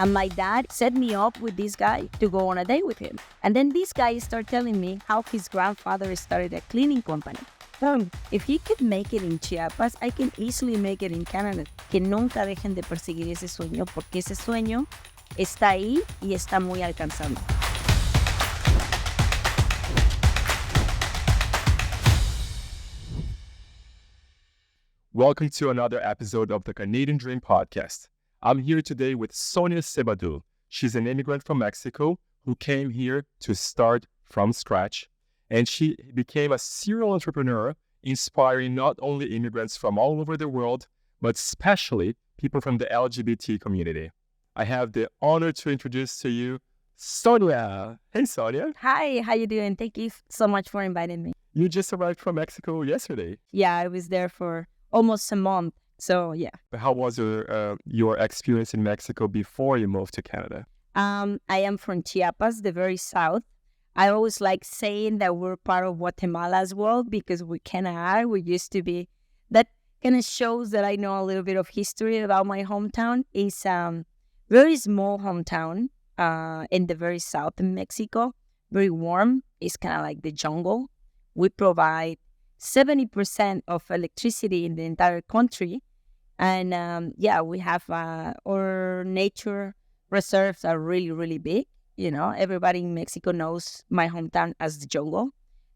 And my dad set me up with this guy to go on a date with him. And then this guy started telling me how his grandfather started a cleaning company. If he could make it in Chiapas, I can easily make it in Canada. Que nunca dejen de perseguir ese sueño, porque ese sueño está ahí y está muy alcanzable. Welcome to another episode of the Canadian Dream Podcast. I'm here today with Sonia Zebadua. She's an immigrant from Mexico who came here to start from scratch, and she became a serial entrepreneur, inspiring not only immigrants from all over the world, but especially people from the LGBT community. I have the honor to introduce to you Sonia. Hey, Sonia. Hi, how you doing? Thank you so much for inviting me. You just arrived from Mexico yesterday. Yeah, I was there for almost a month. So, yeah. How was your experience in Mexico before you moved to Canada? I am from Chiapas, the very south. I always like saying that we're part of Guatemala as well, because we kind of are. We used to be. That kind of shows that I know a little bit of history about my hometown. It's a very small hometown in the very south of Mexico. Very warm. It's kind of like the jungle. We provide 70% of electricity in the entire country. And we have our nature reserves are really, really big. You know, everybody in Mexico knows my hometown as the jungle.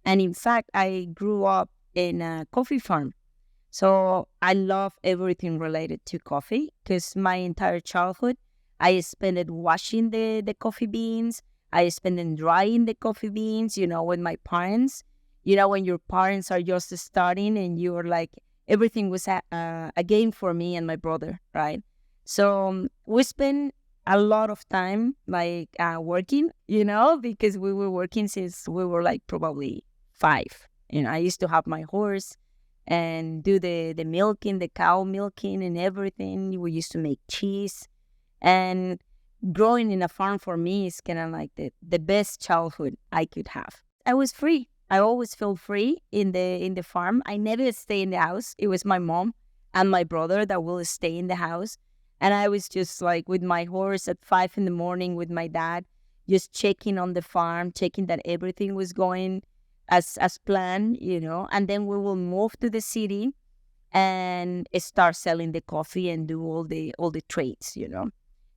And in fact, I grew up in a coffee farm. So I love everything related to coffee, because my entire childhood, I spent it washing the coffee beans. I spent it drying the coffee beans, with my parents. When your parents are just starting and you're like, everything was a game for me and my brother, right? So we spent a lot of time working, because we were working since we were like probably 5. I used to have my horse and do the milking, the cow milking and everything. We used to make cheese. And growing in a farm for me is kind of like the best childhood I could have. I was free. I always felt free in the farm. I never stay in the house. It was my mom and my brother that will stay in the house. And I was just like with my horse at 5 a.m. with my dad, just checking on the farm, checking that everything was going as planned, And then we will move to the city and start selling the coffee and do all the trades,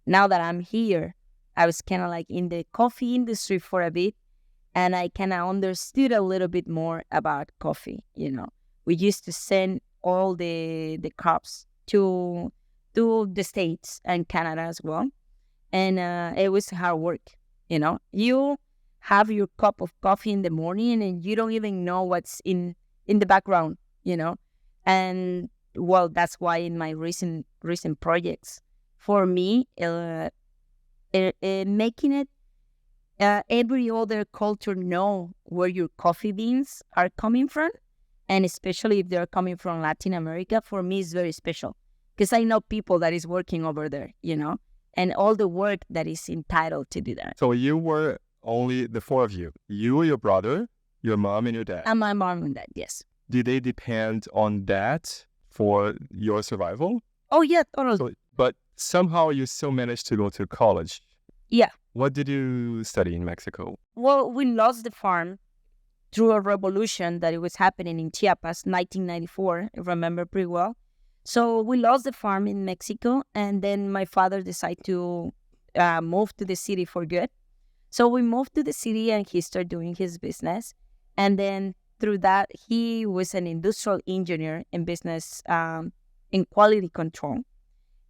Now that I'm here, I was kind of like in the coffee industry for a bit. And I kind of understood a little bit more about coffee, We used to send all the crops to the States and Canada as well. And it was hard work, You have your cup of coffee in the morning and you don't even know what's in the background, And, well, that's why in my recent projects, for me, making it, every other culture know where your coffee beans are coming from, and especially if they're coming from Latin America, for me is very special, because I know people that is working over there, and all the work that is entitled to do that. So you were only the 4 of you, your brother, your mom, and your dad. And my mom and dad, yes. Did they depend on that for your survival? Oh, yeah, totally. But somehow you still managed to go to college. Yeah. What did you study in Mexico? Well, we lost the farm through a revolution that it was happening in Chiapas, 1994, I remember pretty well. So we lost the farm in Mexico, and then my father decided to move to the city for good. So we moved to the city, and he started doing his business. And then through that, he was an industrial engineer in business, in quality control.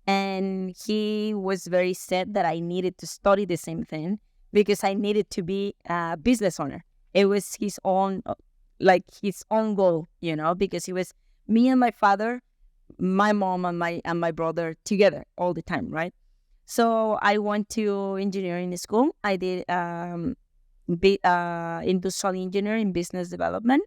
And he was very sad that I needed to study the same thing, because I needed to be a business owner. It was his own goal, because it was me and my father, my mom and my brother together all the time, right? So I went to engineering school. I did industrial engineer in business development.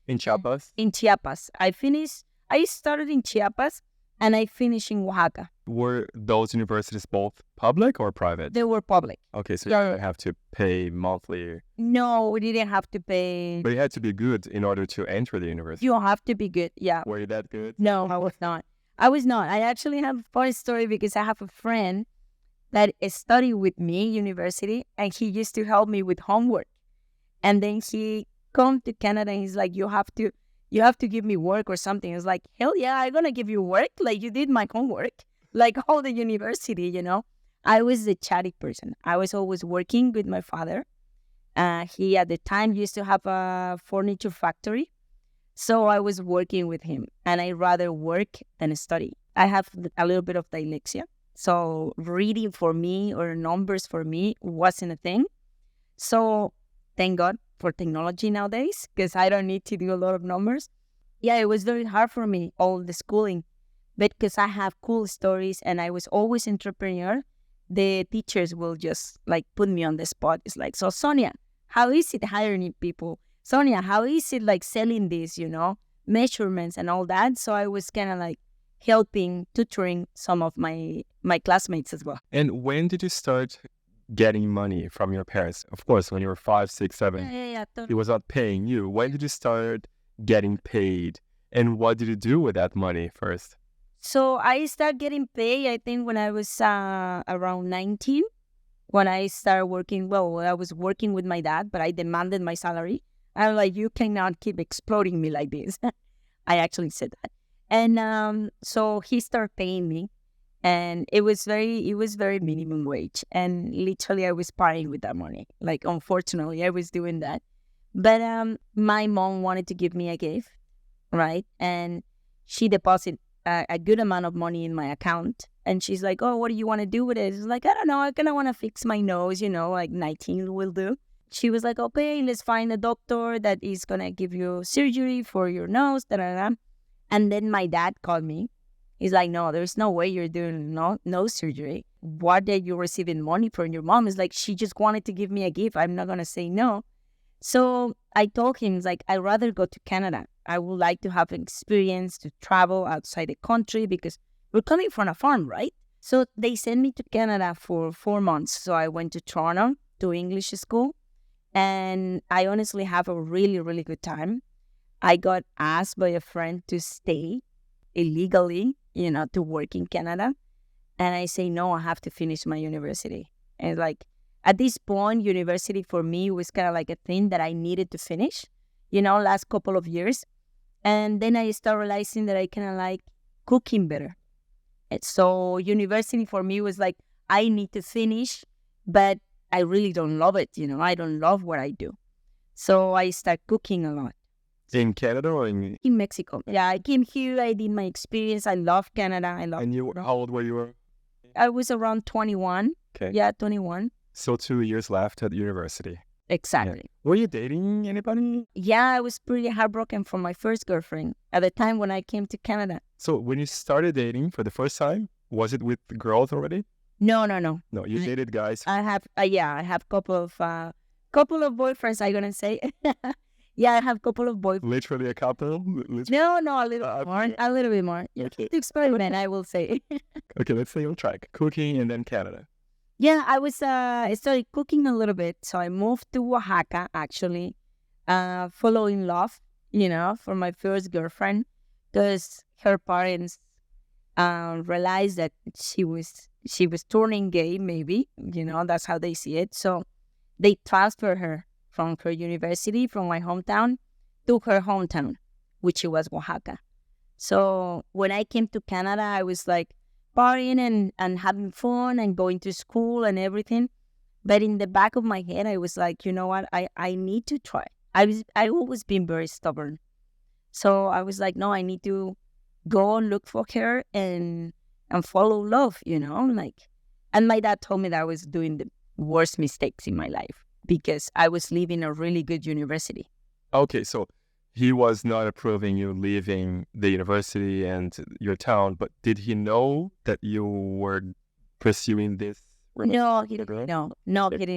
In Chiapas? In Chiapas. I started in Chiapas, and I finished in Oaxaca. Were those universities both public or private? They were public. Okay, so you didn't have to pay monthly. No, we didn't have to pay. But you had to be good in order to enter the university. You have to be good, yeah. Were you that good? No, I was not. I actually have a funny story, because I have a friend that studied with me university, and he used to help me with homework. And then he come to Canada and he's like, you have to give me work or something. It's like, hell yeah, I'm gonna give you work. Like, you did my homework, like all the university, you know. I was the chatty person. I was always working with my father. He at the time used to have a furniture factory. So I was working with him, and I rather work than study. I have a little bit of dyslexia. So reading for me or numbers for me wasn't a thing. So thank God for technology nowadays, because I don't need to do a lot of numbers. Yeah, it was very hard for me, all the schooling. But because I have cool stories and I was always entrepreneur, the teachers will just like put me on the spot. It's like, so Sonia, how is it hiring people? Sonia, how is it like selling this, you know, measurements and all that? So I was kind of like helping, tutoring some of my classmates as well. And when did you start getting money from your parents? Of course, when you were 5, 6, 7, Yeah. he was not paying you. When did you start getting paid? And what did you do with that money first? So I started getting paid, I think, when I was around 19, when I started working. Well, I was working with my dad, but I demanded my salary. I'm like, you cannot keep exploiting me like this. I actually said that. And so he started paying me, and it was very minimum wage. And literally I was partying with that money. Like, unfortunately, I was doing that. But my mom wanted to give me a gift, right? And she deposited a good amount of money in my account. And she's like, oh, what do you want to do with it? It's like, I don't know. I kind of want to fix my nose, you know, like 19 will do. She was like, okay, let's find a doctor that is going to give you surgery for your nose. Da, da, da. And then my dad called me. He's like, no, there's no way you're doing nose surgery. What are you receiving money from your mom? It's like, she just wanted to give me a gift. I'm not going to say no. So I told him, like, I'd rather go to Canada. I would like to have an experience to travel outside the country, because we're coming from a farm, right? So they sent me to Canada for 4 months. So I went to Toronto to English school. And I honestly have a really, really good time. I got asked by a friend to stay illegally, you know, to work in Canada. And I say, no, I have to finish my university. And like, at this point, university for me was kind of like a thing that I needed to finish, you know, last couple of years. And then I started realizing that I kind of like cooking better. And so university for me was like, I need to finish, but I really don't love it, you know. I don't love what I do. So I start cooking a lot. In Canada or in Mexico? Yeah, I came here. I did my experience. I love Canada. And you, how old were you? I was around 21. Okay. Yeah, 21. So 2 years left at university. Exactly. Yeah. Were you dating anybody? Yeah, I was pretty heartbroken from my first girlfriend at the time when I came to Canada. So when you started dating for the first time, was it with girls already? No. No, you dated guys. I have, I have couple of boyfriends. I'm gonna say, yeah, I have couple of boyfriends. Literally a couple. No, a little bit more. Yeah, Okay. to experiment, I will say. Okay, let's stay on track. Cooking and then Canada. Yeah, I started cooking a little bit. So I moved to Oaxaca, actually, following love, you know, for my first girlfriend, because her parents realized that she was turning gay, maybe, you know, that's how they see it. So they transferred her from her university, from my hometown, to her hometown, which was Oaxaca. So when I came to Canada, I was like partying and having fun and going to school and everything. But in the back of my head, I was like, you know what? I need to try. I always been very stubborn. So I was like, no, I need to go and look for her and follow love, you know, like. And my dad told me that I was doing the worst mistakes in my life because I was leaving a really good university. Okay, so he was not approving you leaving the university and your town, but did he know that you were pursuing this? No, he didn't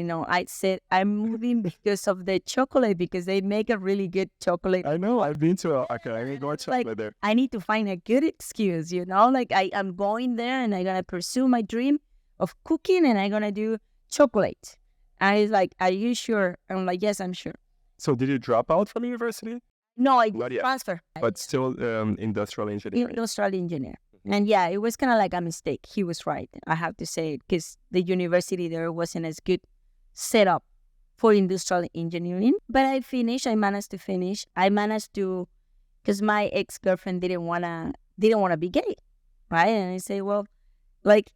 know. I said, I'm moving because of the chocolate, because they make a really good chocolate. I know, I've been to Oaxaca. I got chocolate like, there. I need to find a good excuse, you know? Like, I'm going there and I'm going to pursue my dream of cooking and I'm going to do chocolate. And he's like, are you sure? I'm like, yes, I'm sure. So did you drop out from university? No, I Not yet. transfer. But still industrial engineering. Industrial engineer. And yeah, it was kind of like a mistake. He was right, I have to say, because the university there wasn't as good set up for industrial engineering. But I managed to finish. I managed to, because my ex-girlfriend didn't wanna be gay, right? And I say, well, like,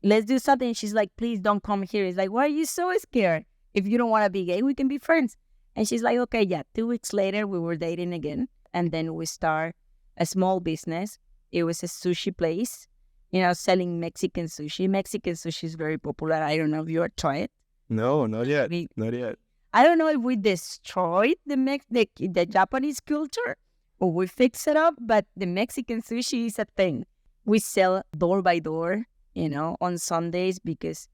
let's do something. She's like, please don't come here. It's like, why are you so scared? If you don't want to be gay, we can be friends. And she's like, okay, yeah. 2 weeks later, we were dating again. And then we start a small business. It was a sushi place, selling Mexican sushi. Mexican sushi is very popular. I don't know if you have tried it. No, not yet. Not yet. I don't know if we destroyed the Japanese culture or we fix it up, but the Mexican sushi is a thing. We sell door by door, on Sundays because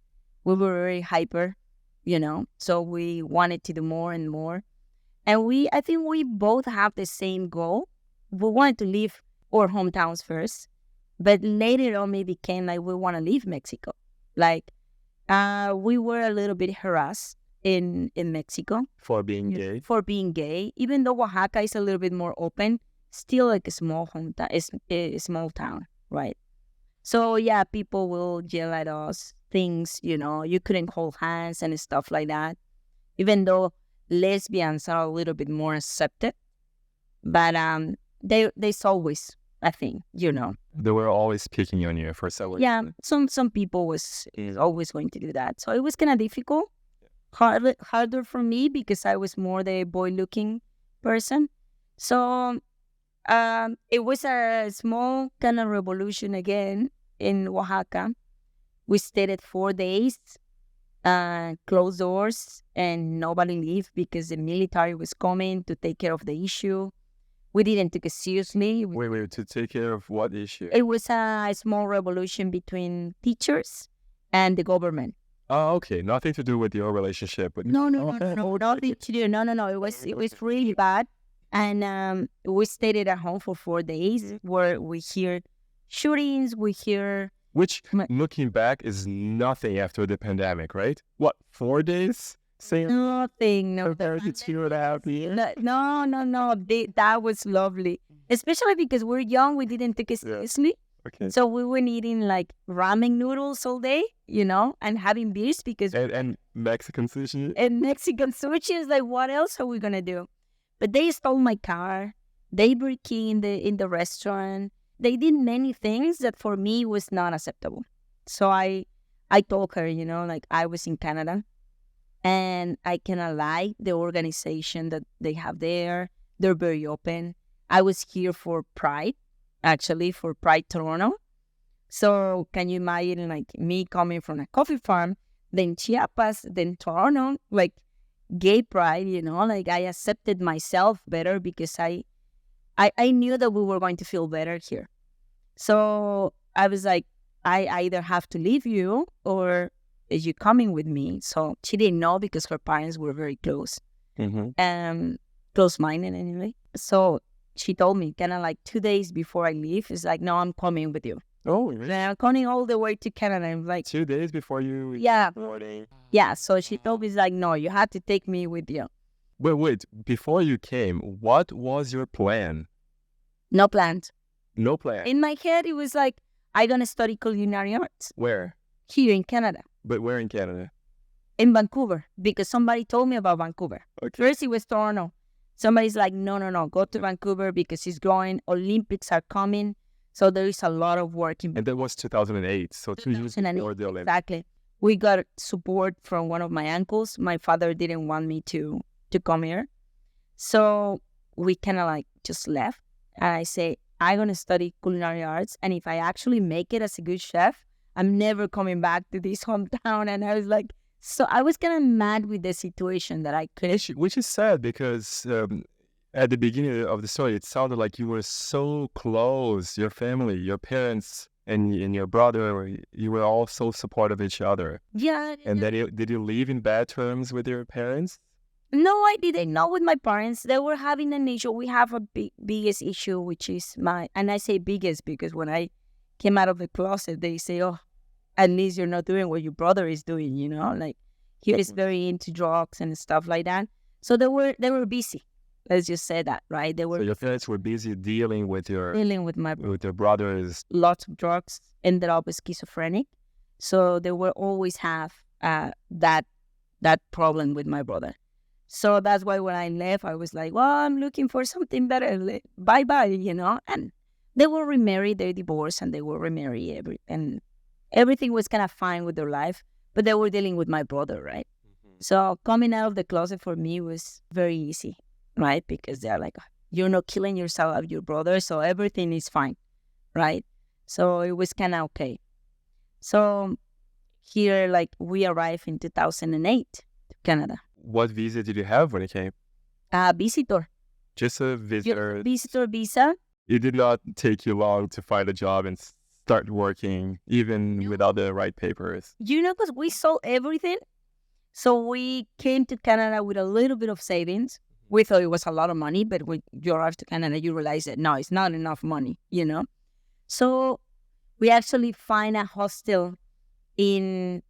we were very hyper, so we wanted to do more and more. And I think we both have the same goal. We wanted to leave our hometowns first, but later on it became like we want to leave Mexico. Like, we were a little bit harassed in Mexico. For being gay? For being gay. Even though Oaxaca is a little bit more open, still like a small hometown, a small town, right? So yeah, people will yell at us, things, you couldn't hold hands and stuff like that. Even though lesbians are a little bit more accepted, but there's always a thing, They were always picking on you for some reason. Yeah, some people is always going to do that. So it was kind of difficult, harder for me because I was more the boy-looking person. So it was a small kind of revolution again in Oaxaca. We stayed at 4 days, closed doors, and nobody left because the military was coming to take care of the issue. We didn't take it seriously. Wait, to take care of what issue? It was a small revolution between teachers and the government. Oh, okay. Nothing to do with your relationship. But No, nothing to do. No. It was really bad. And we stayed at home for 4 days where we hear shootings, which, looking back, is nothing after the pandemic, right? What, 4 days? Nothing. No. That was lovely. Especially because we're young, we didn't take it seriously. Okay. So we were eating like ramen noodles all day, and having beers because... And Mexican sushi? And Mexican sushi is like, what else are we going to do? But they stole my car. They broke in the restaurant. They did many things that for me was not acceptable. So I told her, like I was in Canada and I cannot lie the organization that they have there. They're very open. I was here for Pride, actually for Pride Toronto. So can you imagine like me coming from a coffee farm, then Chiapas, then Toronto, like gay pride, like I accepted myself better because I knew that we were going to feel better here. So I was like, I either have to leave you or is you coming with me? So she didn't know because her parents were very close. Close-minded anyway. So she told me kind of like 2 days before I leave, it's like, no, I'm coming with you. Oh, really? I'm coming all the way to Canada. I'm like 2 days before you... Yeah. Yeah, so she told me, it's like, no, you have to take me with you. Wait, before you came, what was your plan? No plans. No plan? In my head, it was like, I'm going to study culinary arts. Where? Here in Canada. But where in Canada? In Vancouver, because somebody told me about Vancouver. Okay. First, it was Toronto. Somebody's like, no, go to Vancouver because it's growing. Olympics are coming. So there is a lot of work. And that was 2008, so 2 years before the Olympics. Exactly. We got support from one of my uncles. My father didn't want me to come here. So we kind of like just left. And I say, I'm going to study culinary arts. And if I actually make it as a good chef, I'm never coming back to this hometown. And I was like, so I was kind of mad with the situation that I couldn't. Which is sad because at the beginning of the story, it sounded like you were so close. Your family, your parents, and your brother, you were all so supportive of each other. Yeah. And then did you leave in bad terms with your parents? No, I didn't. Not with my parents. They were having an issue. We have a biggest issue, which is and I say biggest because when I came out of the closet, they say, oh, at least you're not doing what your brother is doing, like he is very into drugs and stuff like that. So they were busy. Let's just say that, right? They So were your parents were busy dealing with dealing with my brothers. lots of drugs, ended up schizophrenic. So they will always have that problem with my brother. So that's why when I left, I was like, well, I'm looking for something better. Bye-bye, you know? And they will remarry, they divorced, and they will remarry. And everything was kind of fine with their life, but they were dealing with my brother, right? So coming out of the closet for me was very easy, right? Because they're like, you're not killing yourself of your brother, so everything is fine, right? So it was kind of okay. So here, like, we arrived in 2008 to Canada. What visa did you have when you came? Visitor. Just a visitor. Visitor visa. It did not take you long to find a job and start working, even without the right papers. You know, because we sold everything. So we came to Canada with a little bit of savings. We thought it was a lot of money, but when you arrive to Canada, you realize that, no, it's not enough money, you know? So we actually find a hostel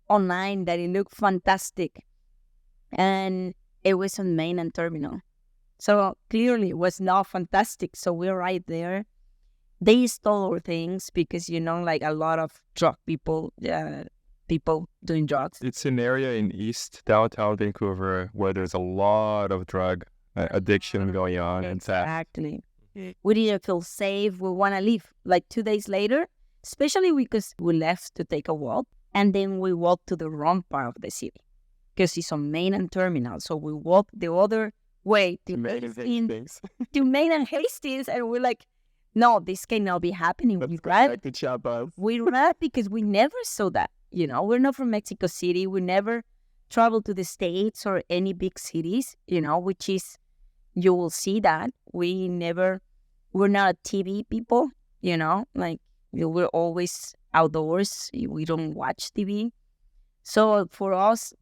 online that it looked fantastic. And it was on Main and Terminal. So clearly it was not fantastic. So we're right there. They stole our things because, you know, like a lot of drug people doing drugs. It's an area in East downtown Vancouver where there's a lot of drug addiction going on. Exactly. We didn't feel safe. We want to leave. Like 2 days later, especially because we left to take a walk, and then we walked to the wrong part of the city because it's on Main and Terminal. So we walked the other way to Main and Hastings, and we're like, no, this cannot be happening. Let's go back to Chiapas. We ran because we never saw that. You know, we're not from Mexico City. We never traveled to the States or any big cities, you know, which is, you will see that. We're not TV people, you know, like we're always outdoors. We don't watch TV. So for us,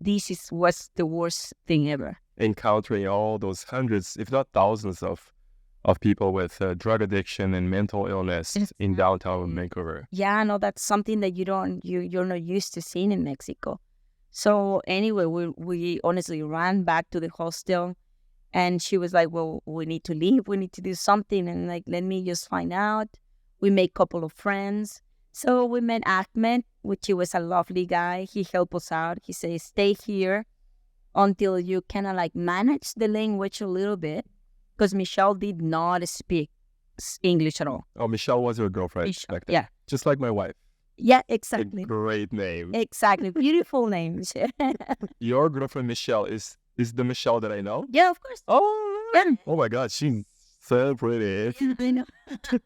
was the worst thing ever. Encountering all those hundreds, if not thousands of people with drug addiction and mental illness in downtown Vancouver. Yeah, no, that's something that you're not used to seeing in Mexico. So anyway, we honestly ran back to the hostel, and she was like, well, we need to leave. We need to do something. And like, let me just find out. We made a couple of friends. So we met Ahmed, which he was a lovely guy. He helped us out. He says, stay here until you kind of like manage the language a little bit. Because Michelle did not speak English at all. Oh, Michelle was your girlfriend back then. Yeah. Just like my wife. Yeah, exactly. A great name. Exactly. Beautiful name. Your girlfriend, Michelle, is the Michelle that I know? Yeah, of course. Oh, yeah. Oh my God, she's so pretty. Yeah, I know.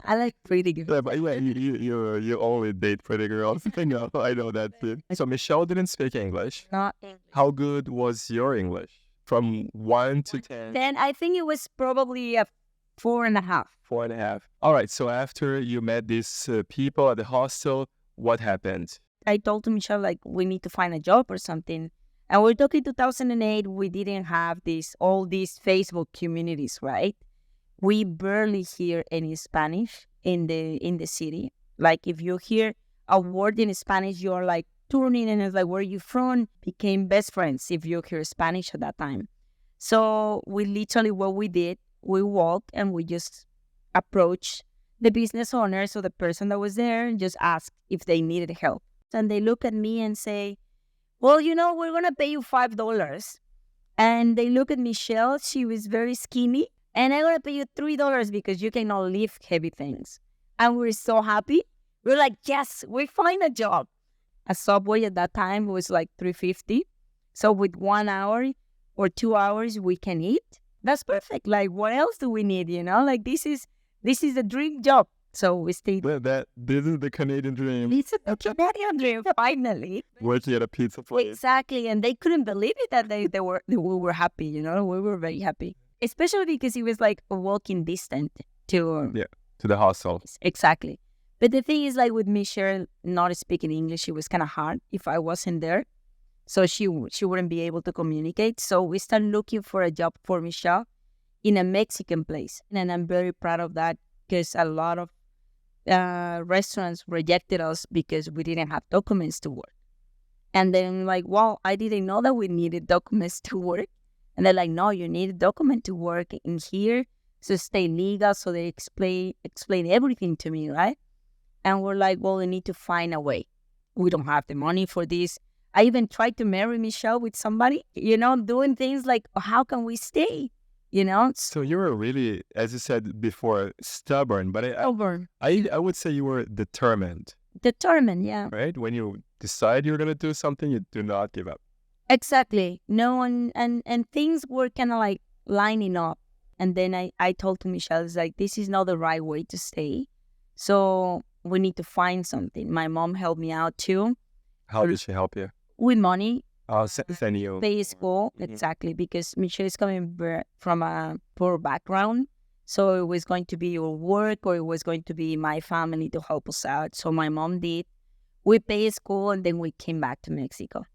I like pretty girls. Yeah, but you only date pretty girls. I know that too. So Michelle didn't speak English. Not English. How good was your English? From 1 to 10? Then I think it was probably a 4.5. 4.5. All right. So after you met these people at the hostel, what happened? I told Michelle, like, we need to find a job or something. And we're talking 2008. We didn't have all these Facebook communities, right? We barely hear any Spanish in the city. Like, if you hear a word in Spanish, you're like, turning and it's like, where are you from? Became best friends if you hear Spanish at that time. So we literally, what we did, we walked and we just approached the business owner, so the person that was there, and just asked if they needed help. And they look at me and say, well, you know, we're going to pay you $5. And they look at Michelle. She was very skinny. And I'm going to pay you $3 because you cannot lift heavy things. And we're so happy. We're like, yes, we find a job. A Subway at that time was like $3.50. So with 1 hour or 2 hours, we can eat. That's perfect. Like, what else do we need? You know, like this is a dream job. So we stayed. This is the Canadian dream. This is the Canadian dream. Finally, working at a pizza place. Exactly, and they couldn't believe it that we were happy. You know, we were very happy, especially because it was like a walking distance to the hostel. Exactly. But the thing is, like with Michelle not speaking English, it was kind of hard if I wasn't there. So she wouldn't be able to communicate. So we started looking for a job for Michelle in a Mexican place. And I'm very proud of that because a lot of restaurants rejected us because we didn't have documents to work. And then like, wow, I didn't know that we needed documents to work. And they're like, no, you need a document to work in here to stay legal. So they explain everything to me, right? And we're like, well, we need to find a way. We don't have the money for this. I even tried to marry Michelle with somebody, doing things like, how can we stay? So you were really, as you said before, stubborn, but Stubborn. I would say you were determined. Determined, yeah. Right? When you decide you're going to do something, you do not give up. Exactly. No, and things were kind of like lining up. And then I told to Michelle, it's like, this is not the right way to stay. So we need to find something. My mom helped me out too. How did she help you? With money. Send you. Pay school, exactly, because Michelle is coming from a poor background. So it was going to be your work or it was going to be my family to help us out. So my mom did. We paid school and then we came back to Mexico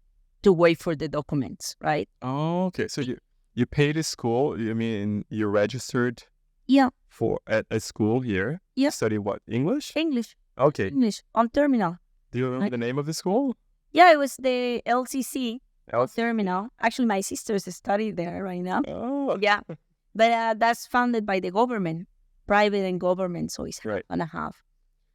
to wait for the documents, right? Oh, okay. So you paid a school. You mean you registered? Yeah. At a school here? Yeah. Study what? English? English. Okay. English on Terminal. Do you remember the name of the school? Yeah, it was the LCC. Terminal. Actually, my sisters study there right now. Oh. Yeah. But that's funded by the government, private and government, so it's right. 1.5.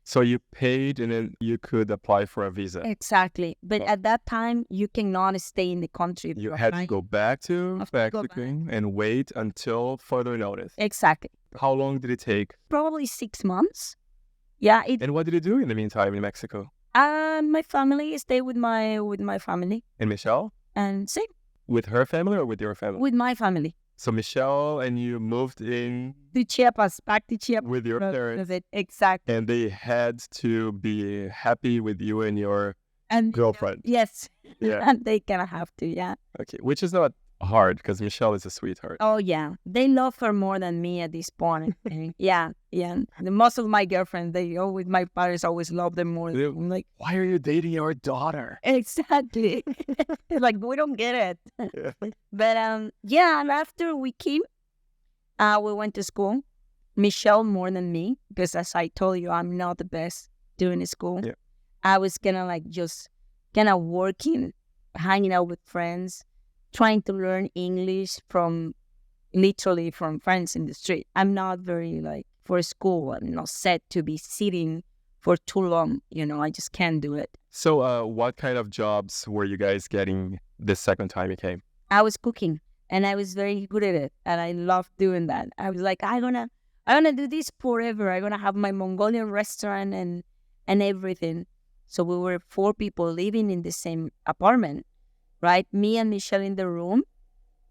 So you paid and then you could apply for a visa. Exactly. But at that time, you cannot stay in the country. You had to go back to Mexico and wait until further notice. Exactly. How long did it take? Probably 6 months. Yeah. And what did you do in the meantime in Mexico? My family, stay with my family. And Michelle? And same. With her family or with your family? With my family. So Michelle and you moved in to Chiapas, back to Chiapas with your parents. Exactly. And they had to be happy with you and your girlfriend. Yes. Yeah. And they kind of have to, yeah. Okay, which is not hard because Michelle is a sweetheart. Oh, yeah. They love her more than me at this point. Yeah. Most of my girlfriends, my parents always love them more. I'm like, why are you dating your daughter? Exactly. Like, we don't get it. Yeah. But, and after we came, we went to school. Michelle more than me, because as I told you, I'm not the best doing school. Yeah. I was just working, hanging out with friends, trying to learn English literally from friends in the street. I'm not very for school. I'm not set to be sitting for too long. I just can't do it. So what kind of jobs were you guys getting the second time you came? I was cooking and I was very good at it. And I loved doing that. I was like, I'm gonna do this forever. I'm gonna have my Mongolian restaurant and everything. So we were 4 people living in the same apartment. Right, me and Michelle in the room,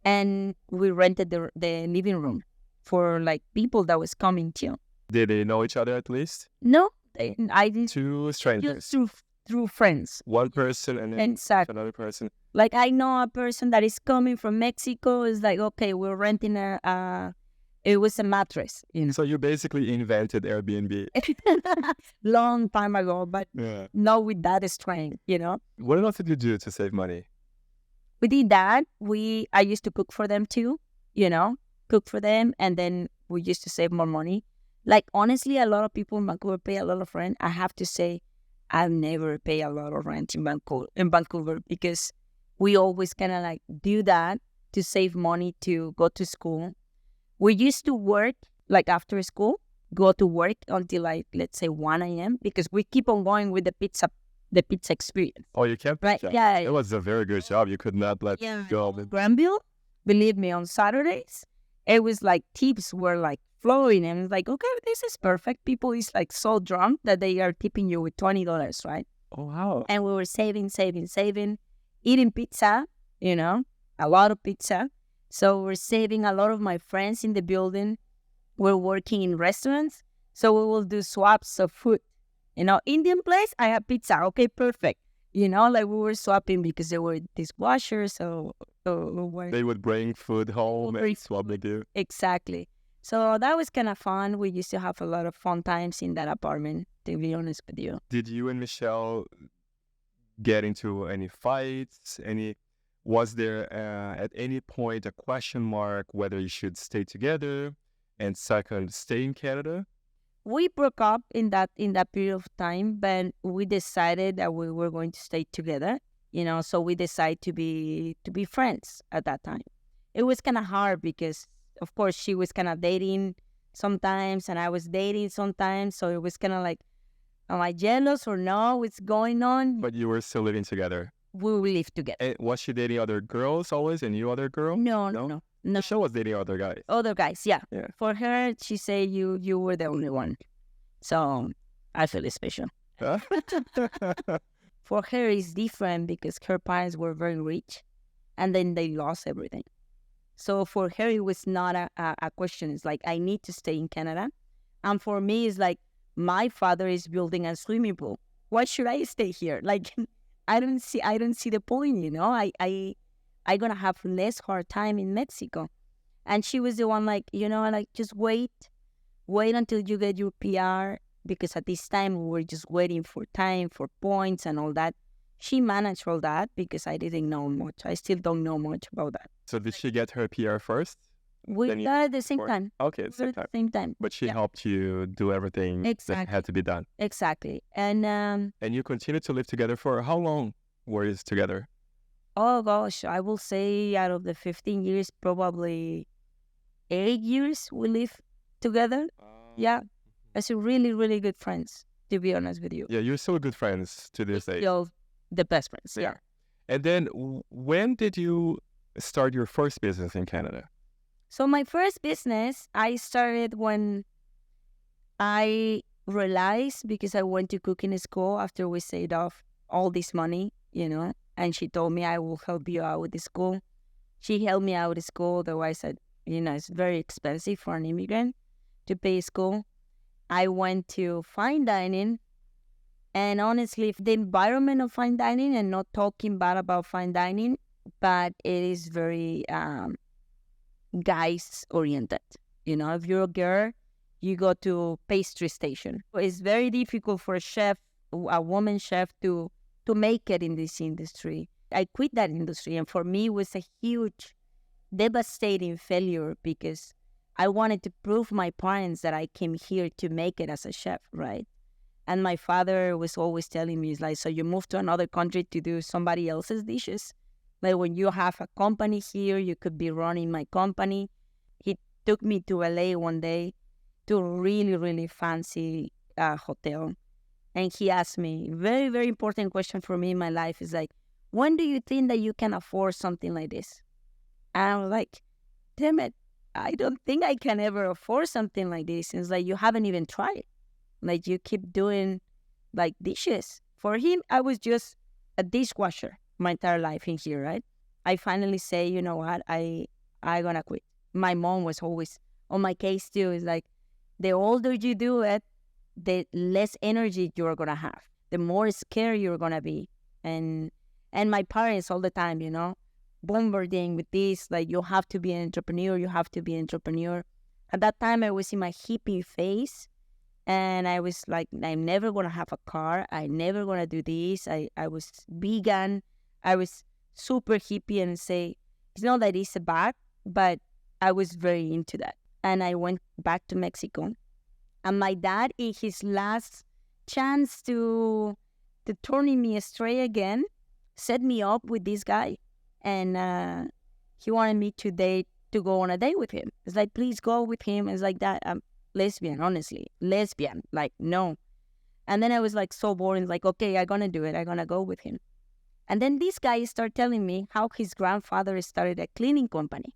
and we rented the living room for people that was coming too. Did they know each other at least? No, I didn't. 2 strangers. Just through friends. One person and then another person. I know a person that is coming from Mexico. Is okay, we're renting it was a mattress. So you basically invented Airbnb. Long time ago, but not with that strength. What else did you do to save money? We did that. I used to cook for them too, cook for them. And then we used to save more money. Honestly, a lot of people in Vancouver pay a lot of rent. I have to say, I've never paid a lot of rent in Vancouver because we always kind of do that to save money to go to school. We used to work after school, go to work until let's say 1 a.m. because we keep on going with the pizza experience. Oh, you kept right? Yeah, it was a very good job. You could not let go. Granville, believe me, on Saturdays, it was tips were flowing, and it's okay, this is perfect. People is so drunk that they are tipping you with $20, right? Oh wow! And we were saving, eating pizza, a lot of pizza. So we're saving. A lot of my friends in the building were working in restaurants, so we will do swaps of food. Indian place, I have pizza. Okay, perfect. We were swapping because they were dishwashers. So they would bring food home and swap with you. Exactly. So that was kind of fun. We used to have a lot of fun times in that apartment, to be honest with you. Did you and Michelle get into any fights? Was there at any point a question mark whether you should stay together? And second, stay in Canada? We broke up in that period of time, but we decided that we were going to stay together. So we decided to be friends at that time. it was kind of hard because, of course, she was kind of dating sometimes and I was dating sometimes. So it was kind of like, am I jealous or no? What's going on? But you were still living together. We will live together. And was she dating other girls always and you other girls? No. She was dating other guys. Other guys, yeah. Yeah. For her, she said you were the only one. So I feel special. Huh? For her, it's different because her parents were very rich and then they lost everything. So for her, it was not a question. It's like, I need to stay in Canada. And for me, it's like, my father is building a swimming pool. Why should I stay here? Like, I don't see the point, you know? I gonna have less hard time in Mexico. And she was the one like, you know, like, just wait until you get your PR, because at this time we were just waiting for time, for points and all that. She managed all that because I didn't know much. I still don't know much about that. So did she get her PR first? We Then you- got at the same time. Okay, We got at the same time. But she Yeah. helped you do everything that Exactly. had to be done. Exactly. And And you continued to live together for how long were you together? oh gosh, I will say out of the 15 years, probably 8 years we live together. Yeah. As a really, really good friends, to be honest with you. Yeah, you're still good friends to this day. Still the best friends. Yeah. And then when did you start your first business in Canada? So my first business, I started when I realized, because I went to cooking school after we saved off all this money, you know, and she told me, I will help you out with the school. She helped me out with school. Otherwise, you know, it's very expensive for an immigrant to pay school. I went to fine dining, and honestly, the environment of fine dining, and not talking bad about fine dining, but it is very guys oriented. You know, if you're a girl, you go to pastry station. It's very difficult for a woman chef to make it in this industry. I quit that industry, and for me, it was a huge, devastating failure because I wanted to prove my parents that I came here to make it as a chef, right? And my father was always telling me, it's like, so you moved to another country to do somebody else's dishes? Like, when you have a company here, you could be running my company. He took me to LA one day to a really, really fancy hotel. And he asked me, very, very important question for me in my life is like, when do you think that you can afford something like this? And I was like, damn it, I don't think I can ever afford something like this. And it's like, you haven't even tried. Like, you keep doing like dishes. For him, I was just a dishwasher my entire life in here, right? I finally say, you know what, I gonna quit. My mom was always on my case too. It's like, the older you do it, the less energy you're gonna have, the more scared you're gonna be. And my parents all the time, you know, bombarding with this, like, you have to be an entrepreneur, you have to be an entrepreneur. At that time, I was in my hippie phase, and I was like, I'm never gonna have a car, I'm never gonna do this. I was vegan, I was super hippie, and say, it's not that it's bad, but I was very into that. And I went back to Mexico. And my dad, in his last chance to turning me astray again, set me up with this guy. And he wanted me to go on a date with him. It's like, please go with him. It's like that. I'm lesbian, honestly. Lesbian. Like, no. And then I was like so bored. Like, okay, I'm going to do it. I'm going to go with him. And then this guy started telling me how his grandfather started a cleaning company.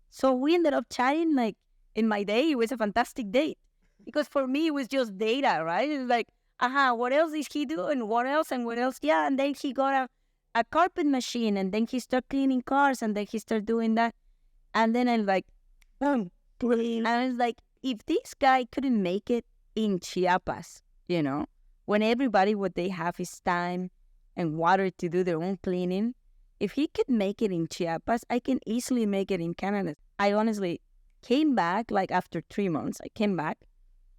So we ended up chatting. Like, in my day, it was a fantastic date. Because for me, it was just data, right? It was like, what else is he doing? What else and what else? Yeah, and then he got a carpet machine, and then he started cleaning cars, and then he started doing that. And then I'm like, and I was like, if this guy couldn't make it in Chiapas, you know, when everybody, what they have is time and water to do their own cleaning, if he could make it in Chiapas, I can easily make it in Canada. I honestly came back, like after 3 months, I came back,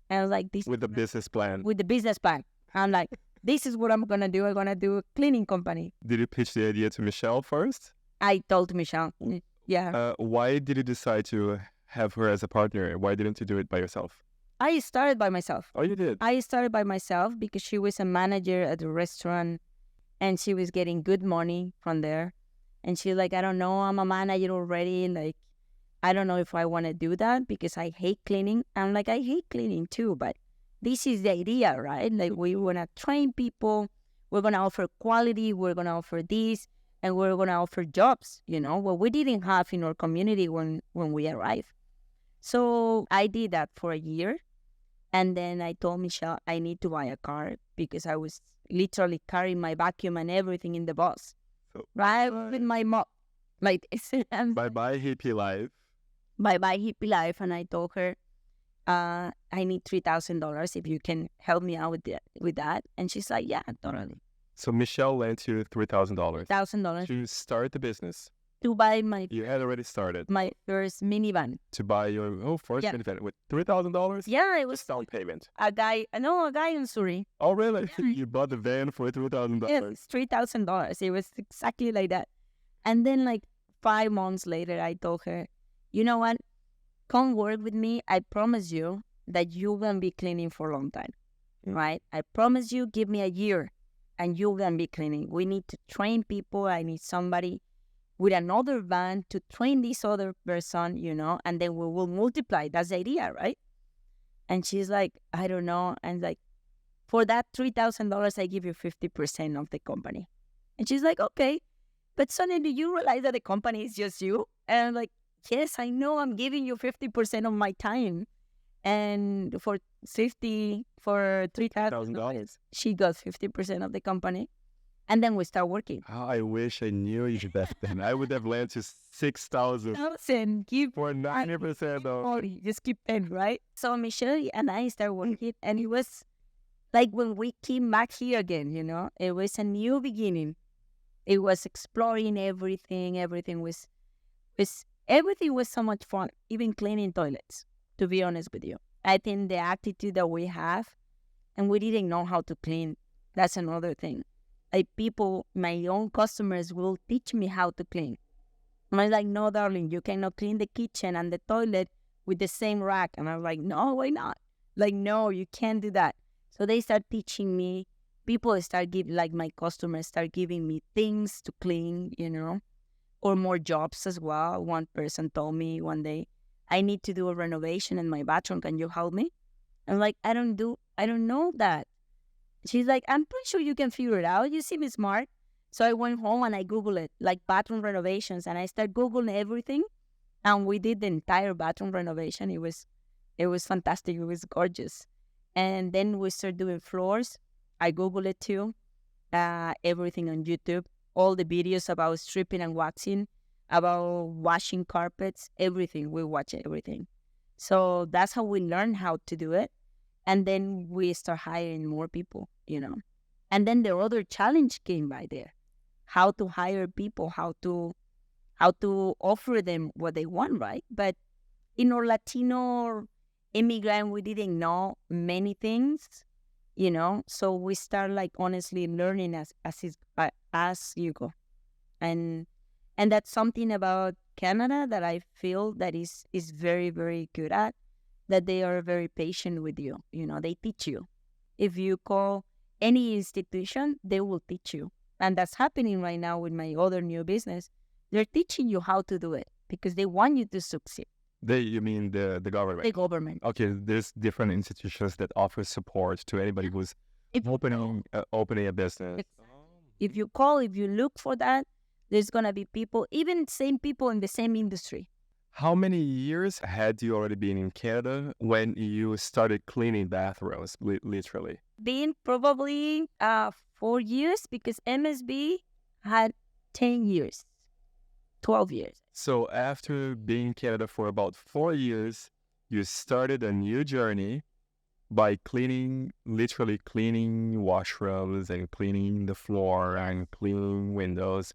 and I was like, this With the business plan. with the business plan. I'm like, this is what I'm going to do. I'm going to do a cleaning company. Did you pitch the idea to Michelle first? I told Michelle, yeah. Why did you decide to have her as a partner? Why didn't you do it by yourself? I started by myself. Oh, you did? I started by myself because she was a manager at the restaurant, and she was getting good money from there. And she's like, I don't know, I'm a manager already. Like, I don't know if I want to do that because I hate cleaning. I'm like, I hate cleaning too, but this is the idea, right? Like, we want to train people. We're going to offer quality. We're going to offer this. And we're going to offer jobs, what we didn't have in our community when we arrived. So I did that for a year. And then I told Michelle I need to buy a car because I was literally carrying my vacuum and everything in the bus, right? With my mom. Like, bye-bye hippie life. Bye-bye hippie life. And I told her, I need $3,000 if you can help me out with that. And she's like, yeah, totally. So Michelle lent you $3,000. $1,000 to start the business. To buy You had already started. my first minivan. To buy your first minivan with $3,000? Yeah, it was down payment. a guy in Surrey. Oh, really? Yeah. You bought the van for $3,000? Yeah, it's $3,000. It was exactly like that. And then, like 5 months later, I told her, you know what? Come work with me. I promise you that you're going to be cleaning for a long time, right? I promise you, give me a year and you're going to be cleaning. We need to train people. I need somebody with another van to train this other person, and then we will multiply. That's the idea, right? And she's like, I don't know. And like, for that $3,000, I give you 50% of the company. And she's like, okay. But Sonia, do you realize that the company is just you? And I'm like, yes, I know. I'm giving you 50% of my time. And for $3,000, she got 50% of the company. And then we start working. Oh, I wish I knew you back then. I would have lent you $6,000 Give for 90% of. just keep 10, right? So Michelle and I started working, and it was like when we came back here again, it was a new beginning. It was exploring everything. Everything was so much fun, even cleaning toilets, to be honest with you. I think the attitude that we have, and we didn't know how to clean, that's another thing. Like, people, my own customers will teach me how to clean. And I'm like, no, darling, you cannot clean the kitchen and the toilet with the same rack. And I'm like, no, why not? Like, no, you can't do that. So they start teaching me. People start giving, like, my customers start giving me things to clean, or more jobs as well. One person told me one day, I need to do a renovation in my bathroom. Can you help me? I'm like, I don't know that. She's like, I'm pretty sure you can figure it out. You seem smart. So I went home and I Googled it, like bathroom renovations, and I started Googling everything. And we did the entire bathroom renovation. It was fantastic. It was gorgeous. And then we started doing floors. I Googled it too. Everything on YouTube, all the videos about stripping and waxing, about washing carpets, everything. We watch everything. So that's how we learned how to do it. And then we start hiring more people, And then the other challenge came by there. How to hire people, how to offer them what they want, right? But in our Latino immigrant, we didn't know many things, So we start, like, honestly learning as you go. And that's something about Canada that I feel that is very, very good at. That they are very patient with you. They teach you. If you call any institution, they will teach you. And that's happening right now with my other new business. They're teaching you how to do it because they want you to succeed. You mean the government? The government. Okay, there's different institutions that offer support to anybody who's opening a business. If you look for that, there's going to be people, even same people in the same industry. How many years had you already been in Canada when you started cleaning bathrooms, literally? Been probably 4 years because MSB had 10 years, 12 years. So after being in Canada for about 4 years, you started a new journey by literally cleaning washrooms and cleaning the floor and cleaning windows.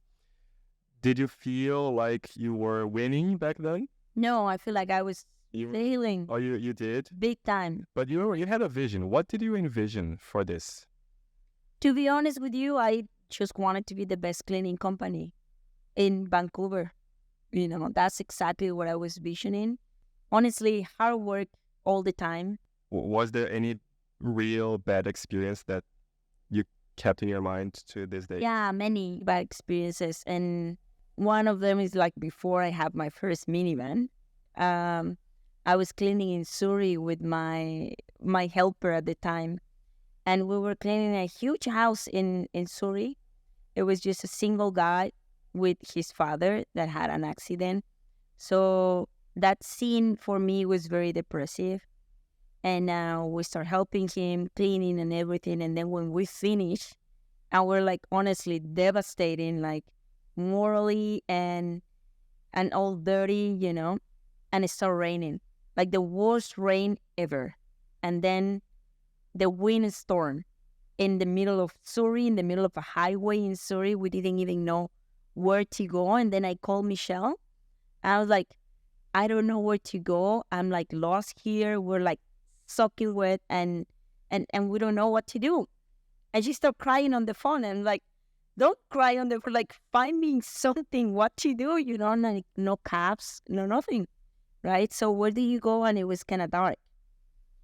Did you feel like you were winning back then? No, I feel like I was failing. Oh, you did? Big time. But you had a vision. What did you envision for this? To be honest with you, I just wanted to be the best cleaning company in Vancouver. That's exactly what I was visioning. Honestly, hard work all the time. Was there any real bad experience that you kept in your mind to this day? Yeah, many bad experiences. And One of them is like before I have my first minivan. Um, I was cleaning in Surrey with my helper at the time, and we were cleaning a huge house in Surrey. It was just a single guy with his father that had an accident. So that scene for me was very depressive. And we start helping him, cleaning and everything. And then when we finish, and we're like honestly devastating, like morally and all dirty, and it started raining, like the worst rain ever. And then the windstorm in the middle of Surrey, in the middle of a highway in Surrey. We didn't even know where to go. And then I called Michelle. I was like, I don't know where to go. I'm like lost here. We're like soaking wet and we don't know what to do. And she started crying on the phone and like, don't cry on the phone, like find me something, what to do, like no cabs, no nothing, right? So where do you go? And it was kind of dark.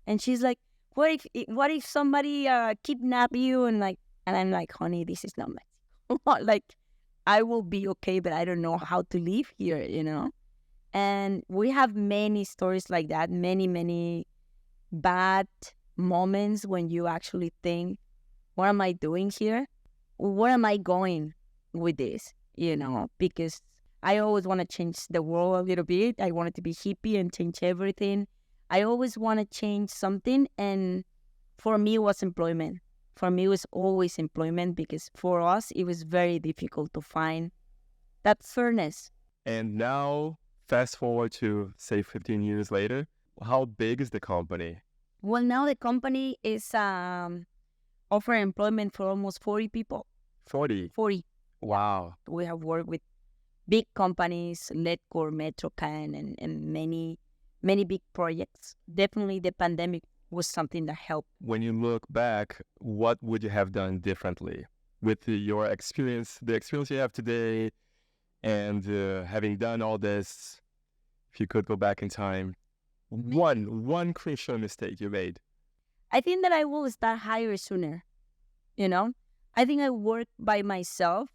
And she's like, what if somebody kidnap you? And I'm like, honey, this is not Mexico. Like, I will be okay, but I don't know how to live here, And we have many stories like that, many, many bad moments when you actually think, what am I doing here? Where am I going with this? Because I always want to change the world a little bit. I wanted to be hippie and change everything. I always want to change something. And for me, it was employment. For me, it was always employment because for us, it was very difficult to find that fairness. And now, fast forward to, say, 15 years later, how big is the company? Well, now the company is offering employment for almost 40 people. 40? 40. Wow. We have worked with big companies, Letcore, Metrocan, and many, many big projects. Definitely the pandemic was something that helped. When you look back, what would you have done differently with your experience, the experience you have today, and having done all this? If you could go back in time, one crucial mistake you made. I think that I will start higher sooner. I think I worked by myself,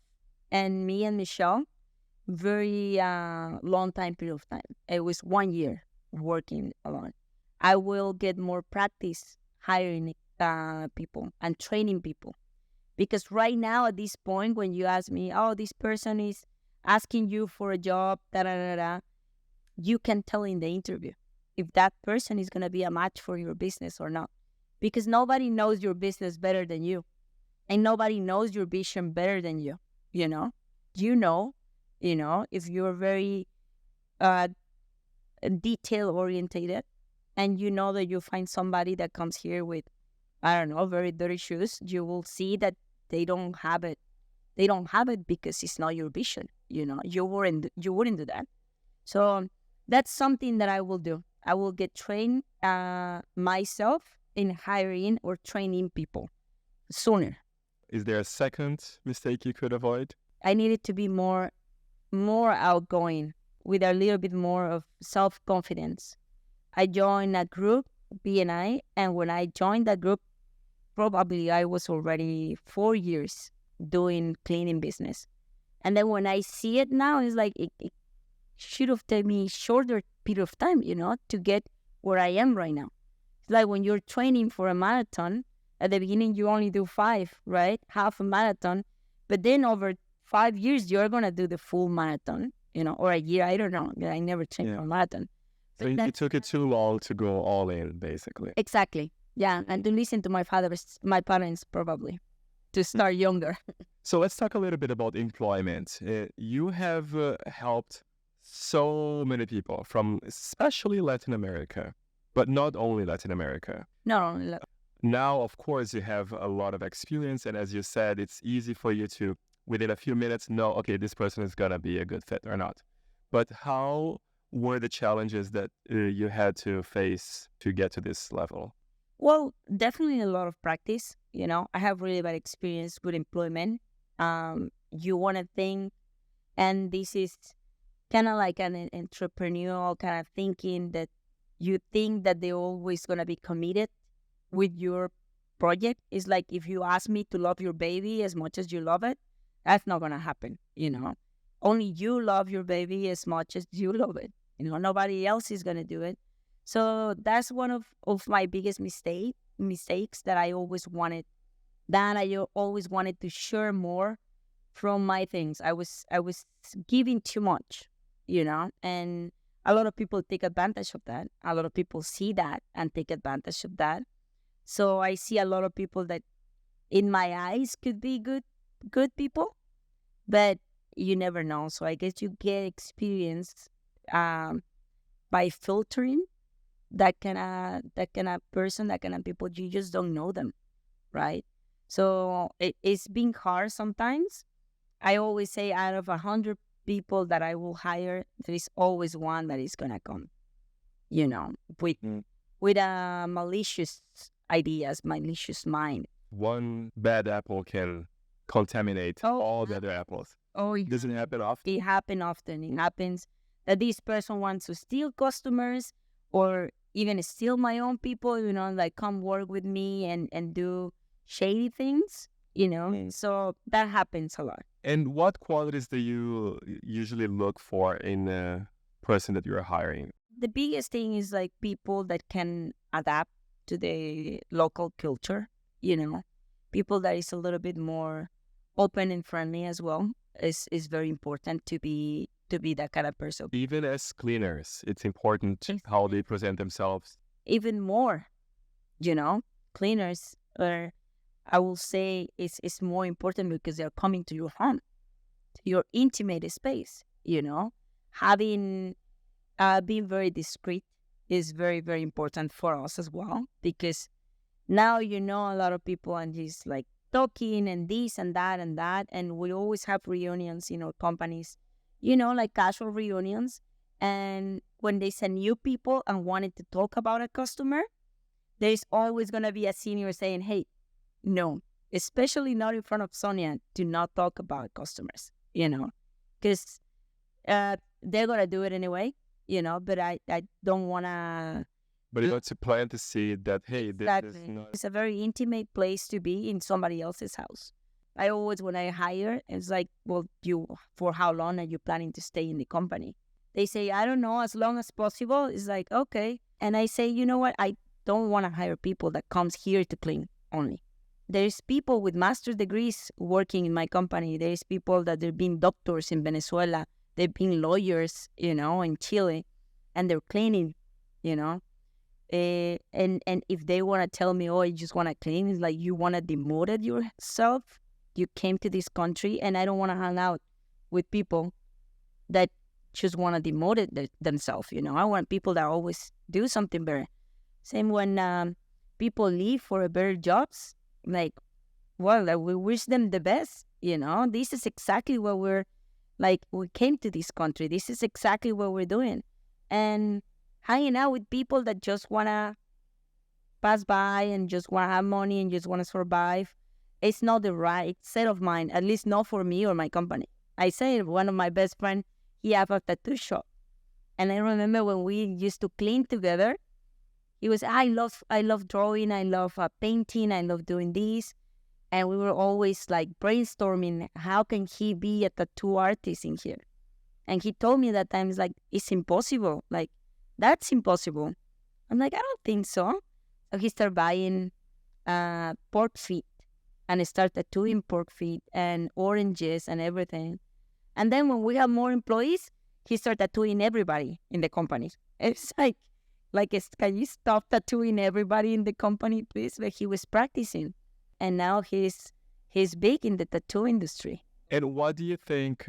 and me and Michelle, very long period of time. It was 1 year working alone. I will get more practice hiring people and training people. Because right now, at this point, when you ask me, oh, this person is asking you for a job, you can tell in the interview if that person is going to be a match for your business or not. Because nobody knows your business better than you. And nobody knows your vision better than you, if you're very detail-orientated and you know that you find somebody that comes here with, I don't know, very dirty shoes, you will see that they don't have it. They don't have it because it's not your vision, You wouldn't do that. So that's something that I will do. I will get trained myself in hiring or training people sooner. Is there a second mistake you could avoid? I needed to be more outgoing with a little bit more of self-confidence. I joined a group, BNI, and when I joined that group, probably I was already 4 years doing cleaning business. And then when I see it now, it's like it should have taken me a shorter period of time, to get where I am right now. It's like when you're training for a marathon, at the beginning you only do 5, right? Half a marathon. But then over 5 years, you're going to do the full marathon, or a year. I don't know. I never trained for a marathon. So it took it too long to go all in, basically. Exactly. Yeah. And to listen to my parents, probably, to start younger. So let's talk a little bit about employment. You have helped so many people from especially Latin America, but not only Latin America. Not only Latin. Now, of course, you have a lot of experience. And as you said, it's easy for you to, within a few minutes, know, okay, this person is going to be a good fit or not. But how were the challenges that you had to face to get to this level? Well, definitely a lot of practice. I have really bad experience with employment. You want to think, and this is kind of like an entrepreneurial kind of thinking that you think that they're always going to be committed with your project. It's like if you ask me to love your baby as much as you love it, that's not going to happen, Only you love your baby as much as you love it. Nobody else is going to do it. So that's one of my biggest mistakes that I always wanted. That I always wanted to share more from my things. I was giving too much, and a lot of people take advantage of that. A lot of people see that and take advantage of that. So I see a lot of people that in my eyes could be good people, but you never know. So I guess you get experience by filtering that kind of person, that kind of people. You just don't know them, right? So it's been hard sometimes. I always say out of 100 people that I will hire, there is always one that is gonna come, with malicious ideas, malicious mind. One bad apple can contaminate all the other apples. Oh, Does it happen often? It happens often. It happens that this person wants to steal customers or even steal my own people, like come work with me and do shady things, So that happens a lot. And what qualities do you usually look for in a person that you're hiring? The biggest thing is like people that can adapt to the local culture, people that is a little bit more open and friendly as well is very important to be that kind of person. Even as cleaners, it's important how they present themselves. Even more, cleaners are, I will say, is more important because they're coming to your home, to your intimate space. Having being very discreet is very, very important for us as well, because now a lot of people and just like talking and this and that, and we always have reunions in our companies, like casual reunions. And when they send new people and wanted to talk about a customer, there's always going to be a senior saying, hey, no, especially not in front of Sonia, do not talk about customers, because they're going to do it anyway, but I don't want to. But it's a plan to see that, hey, Exactly. this is not... It's a very intimate place to be in somebody else's house. I always, when I hire, it's like, well, for how long are you planning to stay in the company? They say, I don't know, as long as possible. It's like, okay. And I say, you know what? I don't want to hire people that comes here to clean only. There's people with master's degrees working in my company. There's people that they've been doctors in Venezuela. They've been lawyers, in Chile, and they're cleaning, and if they want to tell me, oh, I just want to clean, it's like, you want to demote yourself. You came to this country, and I don't want to hang out with people that just want to demote themselves. I want people that always do something better. Same when people leave for better jobs. Like, well, we wish them the best. This is exactly what we came to this country. This is exactly what we're doing, and hanging out with people that just want to pass by and just want to have money and just want to survive, it's not the right set of mind, at least not for me or my company. I say one of my best friends, he have a tattoo shop. And I remember when we used to clean together, he was, I love drawing, I love painting, I love doing this. And we were always like brainstorming, how can he be a tattoo artist in here? And he told me that time, it's impossible. Like, that's impossible. I'm like, I don't think so. So he started buying pork feet and started tattooing pork feet and oranges and everything. And then when we have more employees, he started tattooing everybody in the company. It's like, can you stop tattooing everybody in the company, please? But he was practicing. And now he's big in the tattoo industry. And what do you think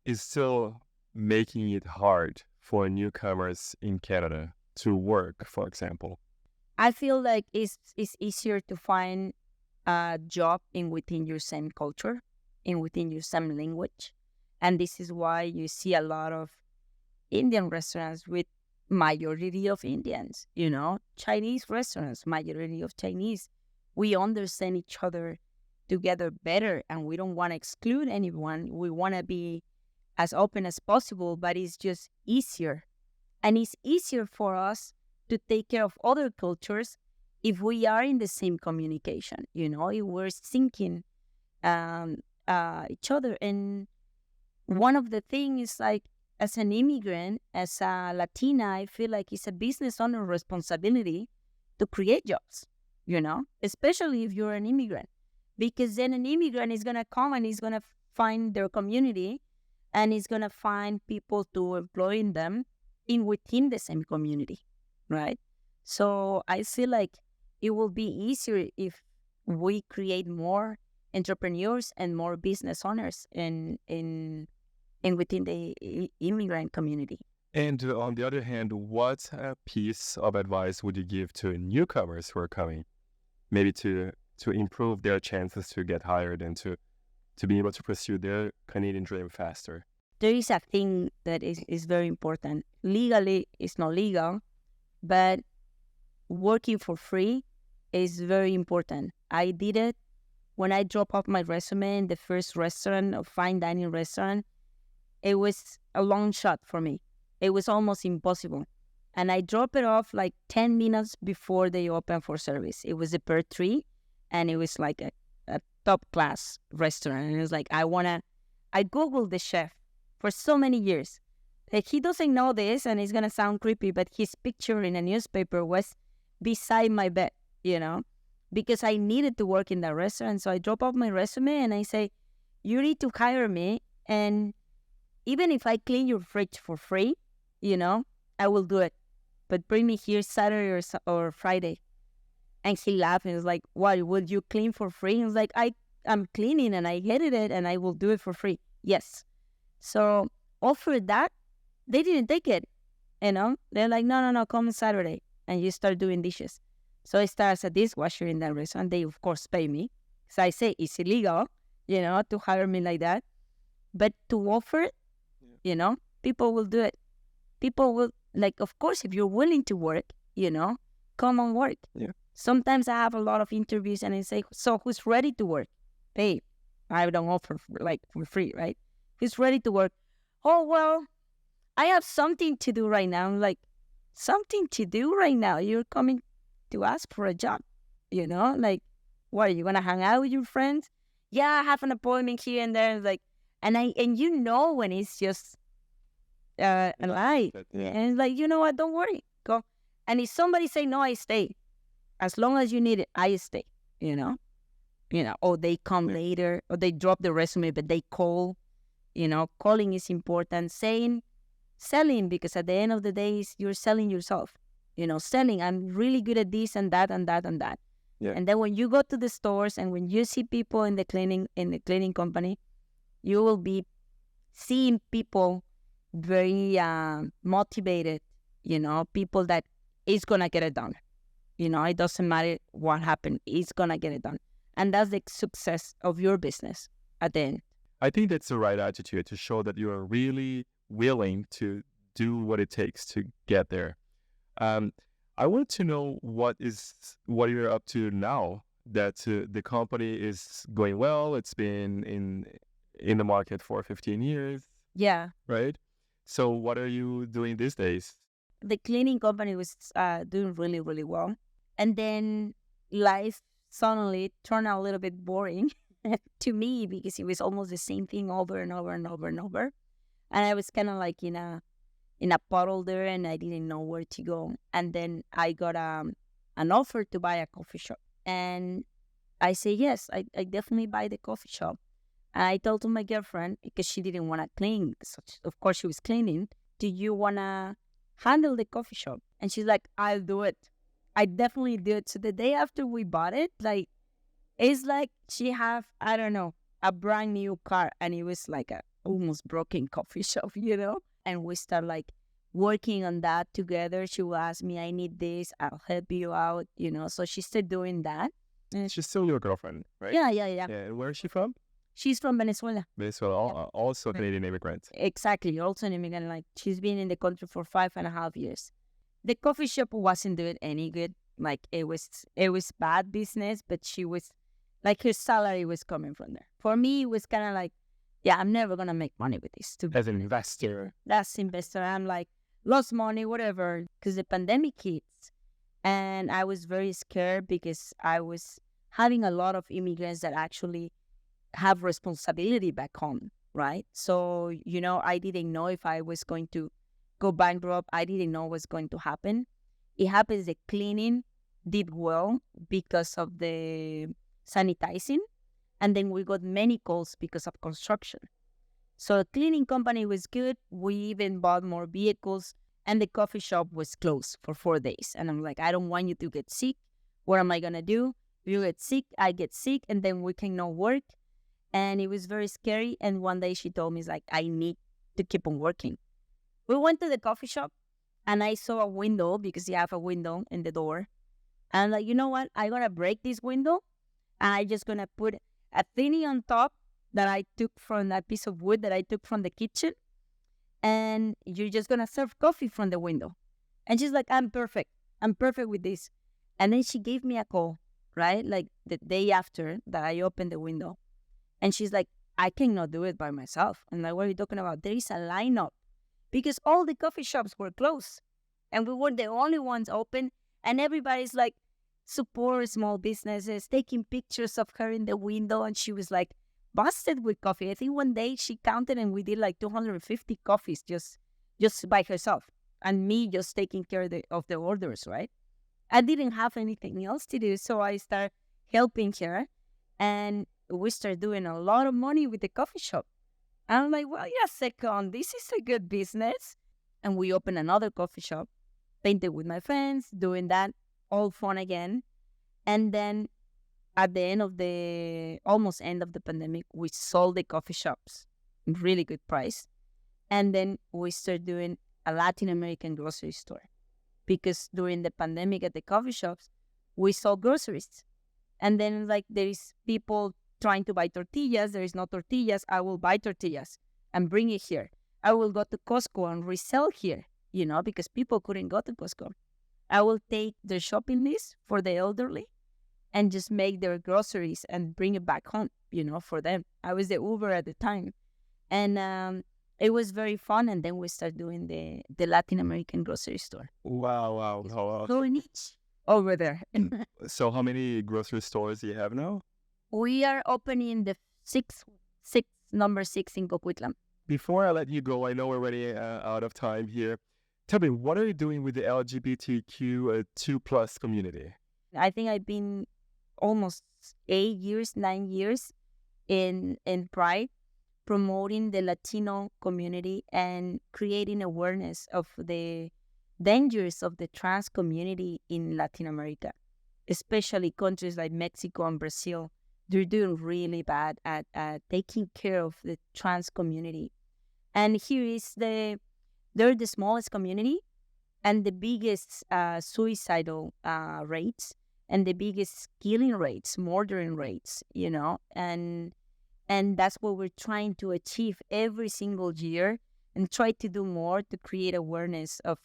is still making it hard for newcomers in Canada to work, for example? I feel like it's easier to find a job within your same culture, within your same language. And this is why you see a lot of Indian restaurants with majority of Indians, Chinese restaurants, majority of Chinese. We understand each other together better, and we don't want to exclude anyone. We want to be as open as possible, but it's just easier. And it's easier for us to take care of other cultures if we are in the same communication, if we're syncing each other. And one of the things is like, as an immigrant, as a Latina, I feel like it's a business owner responsibility to create jobs, especially if you're an immigrant. Because then an immigrant is going to come and he's going to find their community and he's going to find people to employ them within the same community, right? So I feel like it will be easier if we create more entrepreneurs and more business owners in within the immigrant community. And on the other hand, what piece of advice would you give to newcomers who are coming, maybe to improve their chances to get hired and to be able to pursue their Canadian dream faster? There is a thing that is very important. Legally, it's not legal, but working for free is very important. I did it when I dropped off my resume in the first restaurant, a fine dining restaurant. It was a long shot for me. It was almost impossible. And I dropped it off like 10 minutes before they opened for service. It was a per tree, and it was like a top-class restaurant. And it was like, I Googled the chef for so many years. Like, he doesn't know this, and it's going to sound creepy, but his picture in a newspaper was beside my bed, because I needed to work in that restaurant. So I drop off my resume, and I say, you need to hire me, and even if I clean your fridge for free, I will do it. But bring me here Saturday or Friday. And he laughed and was like, what, would you clean for free? And I was like, I'm cleaning and I hated it and I will do it for free. Yes. So offered that, they didn't take it, They're like, no, come on Saturday. And you start doing dishes. So I start as a dishwasher in that restaurant. They, of course, pay me. So I say it's illegal, to hire me like that. But to offer it, people will do it. People will, like, of course, if you're willing to work, come and work. Yeah. Sometimes I have a lot of interviews and I say, so who's ready to work? Hey, I don't offer for free, right? Who's ready to work? Oh, well, I have something to do right now. I'm like, something to do right now? You're coming to ask for a job, Like, what, are you going to hang out with your friends? Yeah, I have an appointment here and there. Like, and when it's just a lie. Yeah. And it's like, you know what, don't worry, go. And if somebody say no, I stay. As long as you need it, I stay, or they come later, or they drop the resume, but they call, calling is important. Selling, because at the end of the day, you're selling yourself, selling, I'm really good at this and that and that and that. Yeah. And then when you go to the stores and when you see people in the cleaning company, you will be seeing people very motivated, people that is going to get it done. It doesn't matter what happened. It's going to get it done. And that's the success of your business at the end. I think that's the right attitude to show that you are really willing to do what it takes to get there. I want to know what you're up to now that the company is going well. It's been in the market for 15 years. Yeah. Right? So what are you doing these days? The cleaning company was doing really, really well. And then life suddenly turned out a little bit boring to me because it was almost the same thing over and over and over and over. And I was kind of like in a puddle there and I didn't know where to go. And then I got an offer to buy a coffee shop. And I say, yes, I definitely buy the coffee shop. And I told to my girlfriend, because she didn't want to clean, so of course she was cleaning, do you want to handle the coffee shop? And she's like, I'll do it. I definitely do it. So the day after we bought it, like, it's like she have, I don't know, a brand new car. And it was like a almost broken coffee shop, And we start like working on that together. She will ask me, I need this, I'll help you out, So she started doing that. And she's still your girlfriend, right? Yeah. And where is she from? She's from Venezuela. Venezuela, also a Canadian immigrant. Exactly, also an immigrant. Like, she's been in the country for 5.5 years. The coffee shop wasn't doing any good. Like, it was bad business, but she was, like, her salary was coming from there. For me, it was kind of like, yeah, I'm never going to make money with this. As an investor. That's investor. I'm like, lost money, whatever, because the pandemic hits. And I was very scared because I was having a lot of immigrants that actually have responsibility back home, right? So, I didn't know if I was going to go bankrupt. I didn't know what's going to happen. It happens the cleaning did well because of the sanitizing. And then we got many calls because of construction. So the cleaning company was good. We even bought more vehicles, and the coffee shop was closed for 4 days. And I'm like, I don't want you to get sick. What am I going to do? You get sick, I get sick, and then we cannot work. And it was very scary. And one day she told me, like, I need to keep on working. We went to the coffee shop, and I saw a window because you have a window in the door. And I'm like, you know what? I'm going to break this window, and I'm just going to put a thingy on top that I took from that piece of wood that I took from the kitchen. And you're just going to serve coffee from the window. And she's like, I'm perfect. I'm perfect with this. And then she gave me a call, right? Like the day after that I opened the window. And she's like, I cannot do it by myself. I'm like, what are you talking about? There is a lineup because all the coffee shops were closed. And we were the only ones open. And everybody's like, support small businesses, taking pictures of her in the window. And she was like, busted with coffee. I think one day she counted and we did like 250 coffees just by herself. And me just taking care of the orders, right? I didn't have anything else to do. So I started helping her. And we started doing a lot of money with the coffee shop. And I'm like, well, yeah, second, this is a good business. And we opened another coffee shop, painted with my friends, doing that, all fun again. And then at the almost end of the pandemic, we sold the coffee shops, really good price. And then we started doing a Latin American grocery store because during the pandemic at the coffee shops, we sold groceries. And then like there is people trying to buy tortillas. There is no tortillas. I will buy tortillas and bring it here. I will go to Costco and resell here, because people couldn't go to Costco. I will take their shopping list for the elderly and just make their groceries and bring it back home, for them. I was the Uber at the time. And it was very fun. And then we started doing the Latin American grocery store. Wow. So niche over there. So how many grocery stores do you have now? We are opening the number 6 in Coquitlam. Before I let you go, I know we're already out of time here. Tell me, what are you doing with the LGBTQ 2+ community? I think I've been almost 9 years in Pride, promoting the Latino community and creating awareness of the dangers of the trans community in Latin America, especially countries like Mexico and Brazil. They're doing really bad at taking care of the trans community. And here is they're the smallest community and the biggest suicidal rates and the biggest killing rates, murdering rates, and that's what we're trying to achieve every single year and try to do more to create awareness of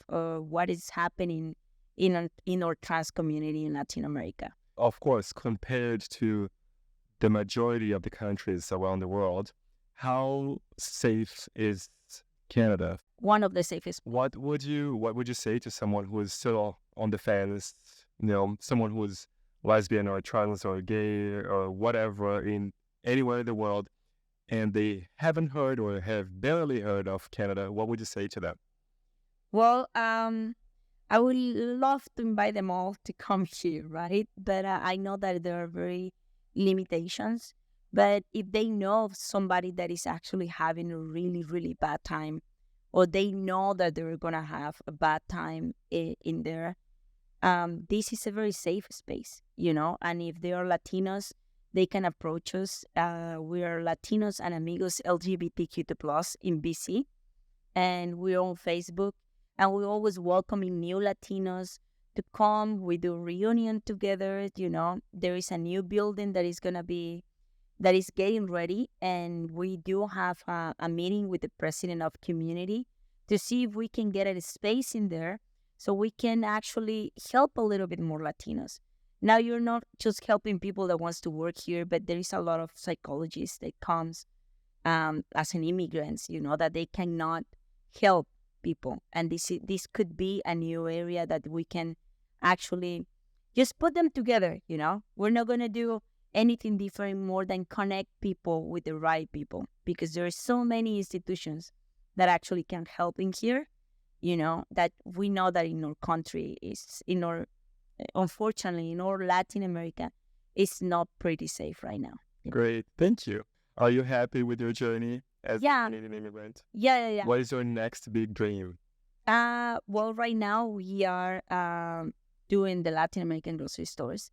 what is happening in our trans community in Latin America. Of course, compared to the majority of the countries around the world, how safe is Canada? One of the safest. What would you say to someone who is still on the fence, someone who is lesbian or trans or gay or whatever in anywhere in the world, and they haven't heard or have barely heard of Canada? What would you say to them? Well, I would love to invite them all to come here, right? But I know that there are very limitations. But if they know of somebody that is actually having a really, really bad time, or they know that they're going to have a bad time in there, this is a very safe space, and if they are Latinos, they can approach us. We are Latinos and Amigos LGBTQ+ in BC, and we're on Facebook, and we're always welcoming new Latinos to come. We do reunion together. There is a new building that is getting ready, and we do have a meeting with the president of community to see if we can get a space in there so we can actually help a little bit more Latinos. Now, you're not just helping people that wants to work here, but there is a lot of psychologists that comes as an immigrants, that they cannot help people. And this could be a new area that we can actually just put them together, We're not going to do anything different more than connect people with the right people, because there are so many institutions that actually can help in here, that we know that in our country unfortunately, in our Latin America, it's not pretty safe right now. Great. Thank you. Are you happy with your journey as a Canadian immigrant? Yeah. What is your next big dream? Well, right now we are doing the Latin American grocery stores.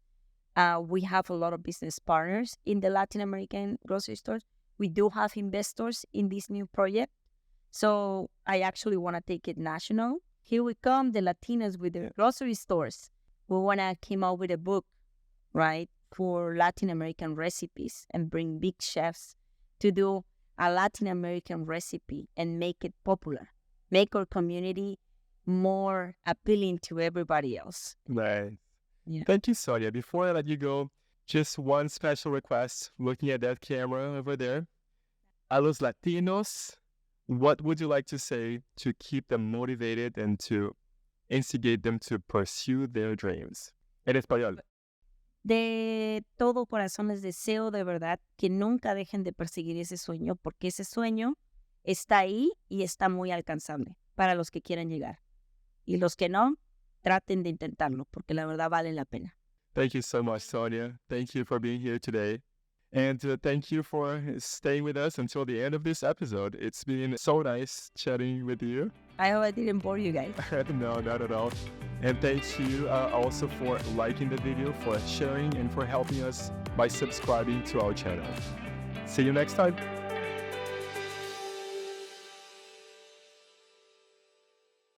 We have a lot of business partners in the Latin American grocery stores. We do have investors in this new project. So I actually want to take it national. Here we come, the Latinos with their grocery stores. We want to come out with a book, right, for Latin American recipes and bring big chefs to do a Latin American recipe and make it popular. Make our community more appealing to everybody else. Nice. Yeah. Thank you, Sonia. Before I let you go, just one special request, looking at that camera over there. A los Latinos, what would you like to say to keep them motivated and to instigate them to pursue their dreams? En español. De todo corazón les deseo de verdad que nunca dejen de perseguir ese sueño, porque ese sueño está ahí y está muy alcanzable para los que quieran llegar. Y los que no, traten de intentarlo, porque la verdad vale la pena. Thank you so much, Sonia. Thank you for being here today. And thank you for staying with us until the end of this episode. It's been so nice chatting with you. I hope I didn't bore you guys. No, not at all. And thank you also for liking the video, for sharing, and for helping us by subscribing to our channel. See you next time.